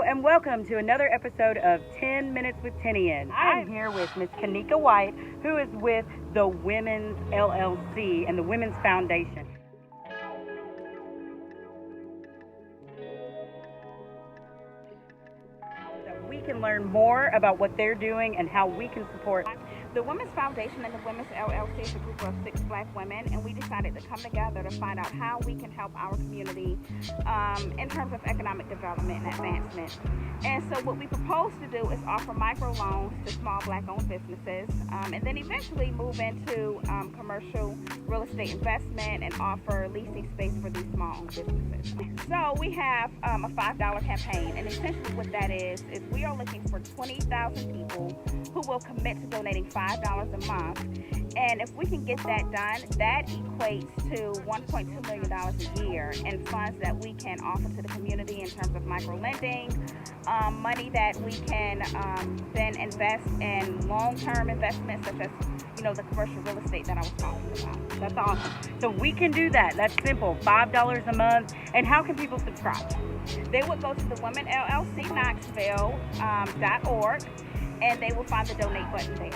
and welcome to another episode of 10 Minutes with Tennion. I'm here with Miss Kanika White, who is with the Women's LLC and the Women's Foundation. So we can learn more about what they're doing and how we can support. The Women's Foundation and the Women's LLC is a group of 6 Black women, and we decided to come together to find out how we can help our community in terms of economic development and advancement. And so what we propose to do is offer microloans to small Black-owned businesses, and then eventually move into commercial real estate investment and offer leasing space for these small-owned businesses. So we have a $5 campaign, and essentially what that is we are looking for 20,000 people who will commit to donating $5 a month. And if we can get that done, that equates to $1.2 million a year in funds that we can offer to the community in terms of micro-lending, money that we can then invest in long-term investments such as, the commercial real estate that I was talking about. That's awesome. So we can do that. That's simple. $5 a month. And how can people subscribe? They would go to the Women LLC of Knoxville .org, and they will find the donate button there.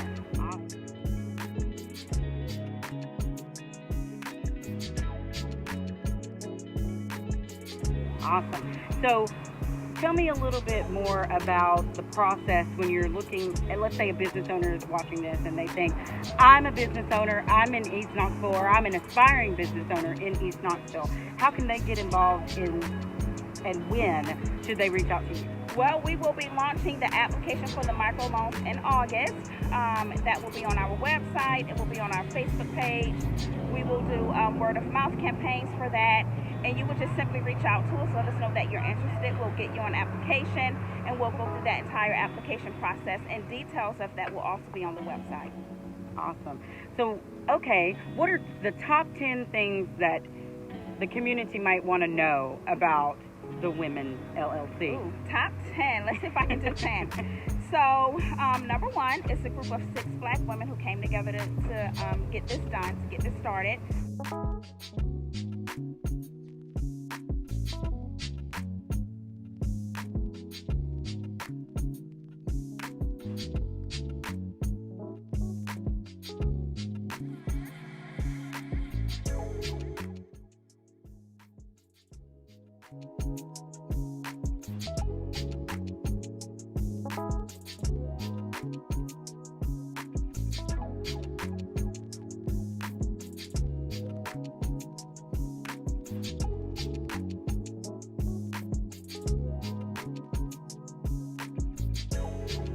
Awesome. So tell me a little bit more about the process when you're looking at, let's say a business owner is watching this and they think, I'm a business owner, I'm in East Knoxville, or I'm an aspiring business owner in East Knoxville. How can they get involved in, and when should they reach out to you? Well, we will be launching the application for the microloans in August. That will be on our website. It will be on our Facebook page. We will do word of mouth campaigns for that. And you would just simply reach out to us, let us know that you're interested. We'll get you an application, and we'll go through that entire application process. And details of that will also be on the website. Awesome. So, okay, what are the top 10 things that the community might want to know about the Women LLC? Ooh, top 10. Let's see if I can do 10. So, number 1 is a group of 6 Black women who came together to get this done, to get this started.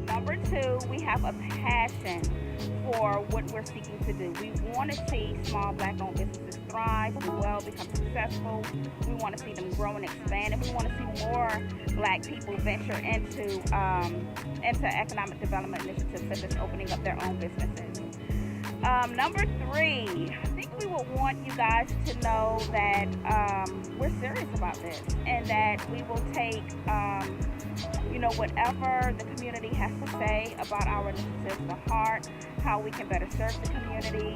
Number 2, we have a passion for what we're seeking to do. We want to see small Black-owned businesses thrive, do well, become successful. We want to see them grow and expand, and we want to see more Black people venture into economic development initiatives such as opening up their own businesses. Number 3, I think we would want you guys to know that we're serious about this, and that we will take whatever the community has to say about our initiatives to heart, how we can better serve the community.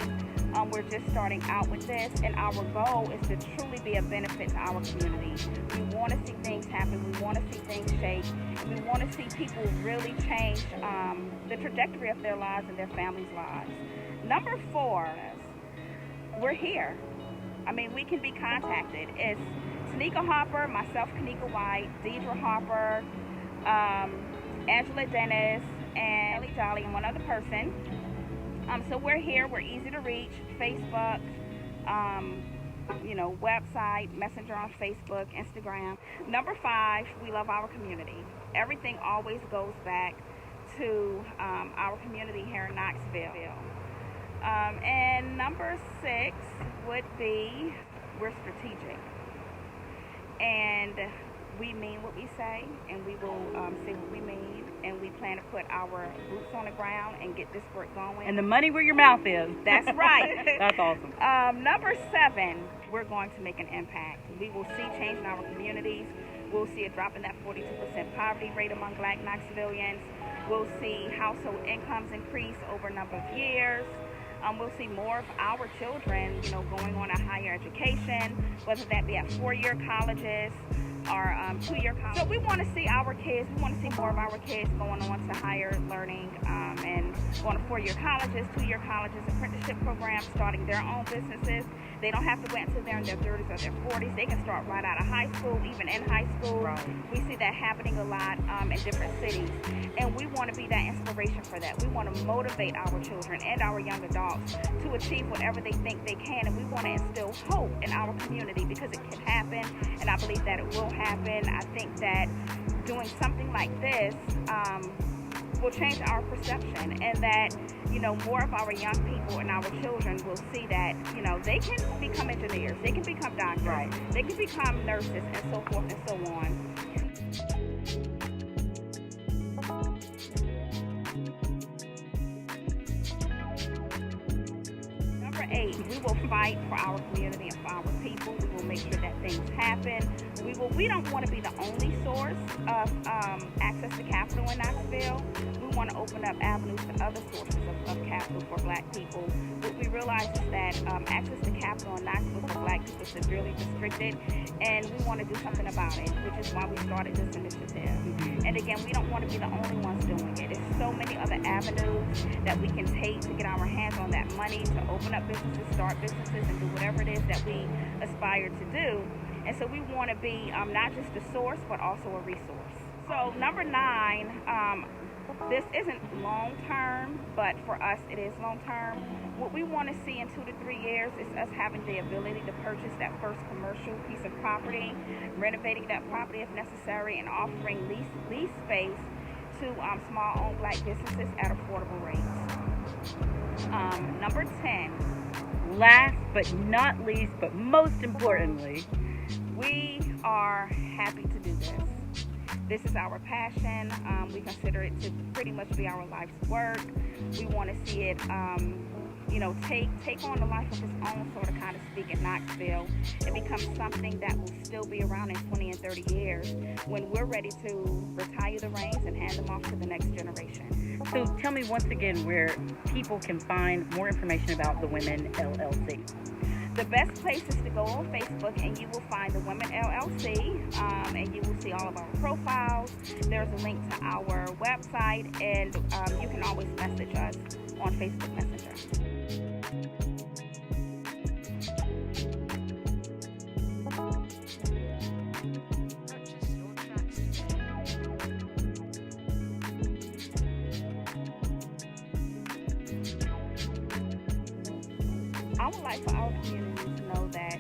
We're just starting out with this, and our goal is to truly be a benefit to our community. We want to see things happen. We want to see things shake. We want to see people really change the trajectory of their lives and their families' lives. Number 4, we're here. We can be contacted. It's Tanika Harper, myself, Kanika White, Deidre Harper, Angela Dennis, and Ellie Jolly, and one other person. So we're here. We're easy to reach. Facebook, website, Messenger on Facebook, Instagram. Number 5, we love our community. Everything always goes back to our community here in Knoxville. And number 6 would be we're strategic. And we mean what we say, and we will say what we mean, and we plan to put our boots on the ground and get this work going. And the money where your mouth is. That's right. That's awesome. Number 7, we're going to make an impact. We will see change in our communities. We'll see a drop in that 42% poverty rate among Black Knoxvillians. We'll see household incomes increase over a number of years. We'll see more of our children, going on a higher education, whether that be at 4-year colleges, are 2-year college. So we want to see our kids, we want to see more of our kids going on to higher learning and going to 4-year colleges, 2-year colleges, apprenticeship programs, starting their own businesses. They don't have to wait until they're in their 30s or their 40s. They can start right out of high school, even in high school. Right. We see that happening a lot in different cities. And we want to be that inspiration for that. We want to motivate our children and our young adults to achieve whatever they think they can. And we want to instill hope in our community because it can happen. And I believe that it will happen. I think that doing something like this will change our perception, and that, you know, more of our young people and our children will see that, you know, they can become engineers, they can become doctors, right. They can become nurses, and so forth and so on. Number 8, we will fight for our community and for our people. We will make sure that things happen. We don't want to be the only source of access to capital in Knoxville. We want to open up avenues to other sources of capital for Black people. What we realize is that access to capital in Knoxville for Black people is severely restricted, and we want to do something about it, which is why we started this initiative. Mm-hmm. And again, we don't want to be the only ones doing it. There's so many other avenues that we can take to get our hands on that money, to open up businesses, start businesses, and do whatever it is that we aspire to do. And so we want to be not just a source, but also a resource. So number 9, this isn't long-term, but for us it is long-term. What we want to see in 2 to 3 years is us having the ability to purchase that first commercial piece of property, renovating that property if necessary, and offering lease space to small-owned Black businesses at affordable rates. Number 10. Last but not least, but most importantly, we are happy to do this. This is our passion. We consider it to pretty much be our life's work. We want to see it, take on the life of its own, sort of, kind of speak, in Knoxville. It becomes something that will still be around in 20 and 30 years when we're ready to retire the reins and hand them off to the next generation. So tell me once again where people can find more information about the Women LLC. The best place is to go on Facebook, and you will find the Women LLC, and you will see all of our profiles. There's a link to our website, and you can always message us on Facebook Messenger. I would like for our community to know that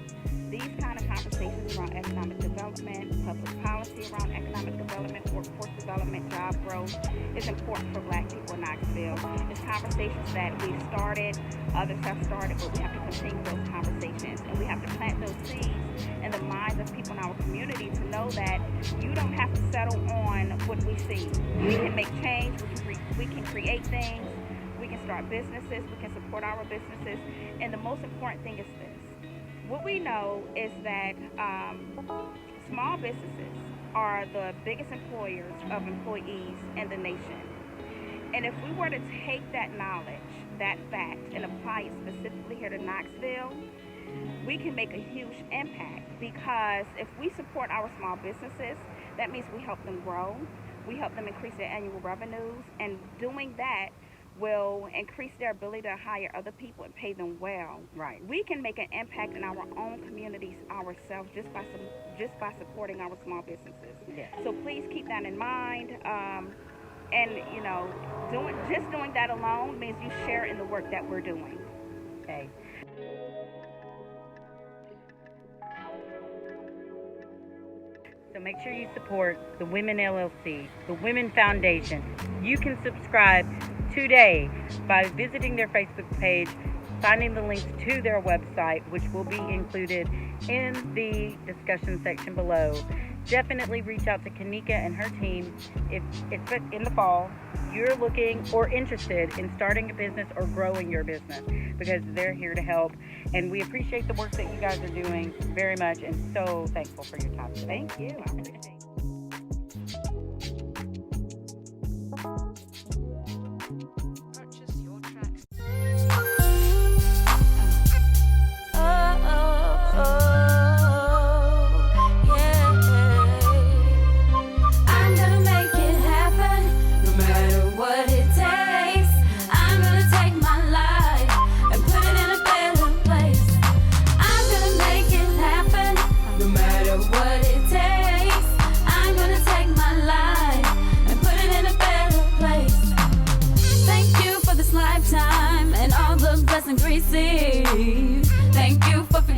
these kind of conversations around economic development, public policy around economic development, workforce development, job growth is important for Black people in Knoxville. It's conversations that we've started, others have started, but we have to continue those conversations, and we have to plant those seeds in the minds of people in our community to know that you don't have to settle on what we see. We can make change, we can create things, we can start businesses, we can support our businesses, and the most important thing is this. What we know is that small businesses are the biggest employers of employees in the nation. And if we were to take that knowledge, that fact, and apply it specifically here to Knoxville, we can make a huge impact, because if we support our small businesses, that means we help them grow, we help them increase their annual revenues, and doing that will increase their ability to hire other people and pay them well. Right. We can make an impact in our own communities ourselves just by supporting our small businesses. Yes. So please keep that in mind. And doing that alone means you share in the work that we're doing. Okay. So make sure you support the Women LLC, the Women Foundation. You can subscribe today by visiting their Facebook page, finding the links to their website, which will be included in the discussion section below. Definitely reach out to Kanika and her team if in the fall you're looking or interested in starting a business or growing your business, because they're here to help. And we appreciate the work that you guys are doing very much, and so thankful for your time today. Thank you. I appreciate it.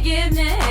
forgiveness.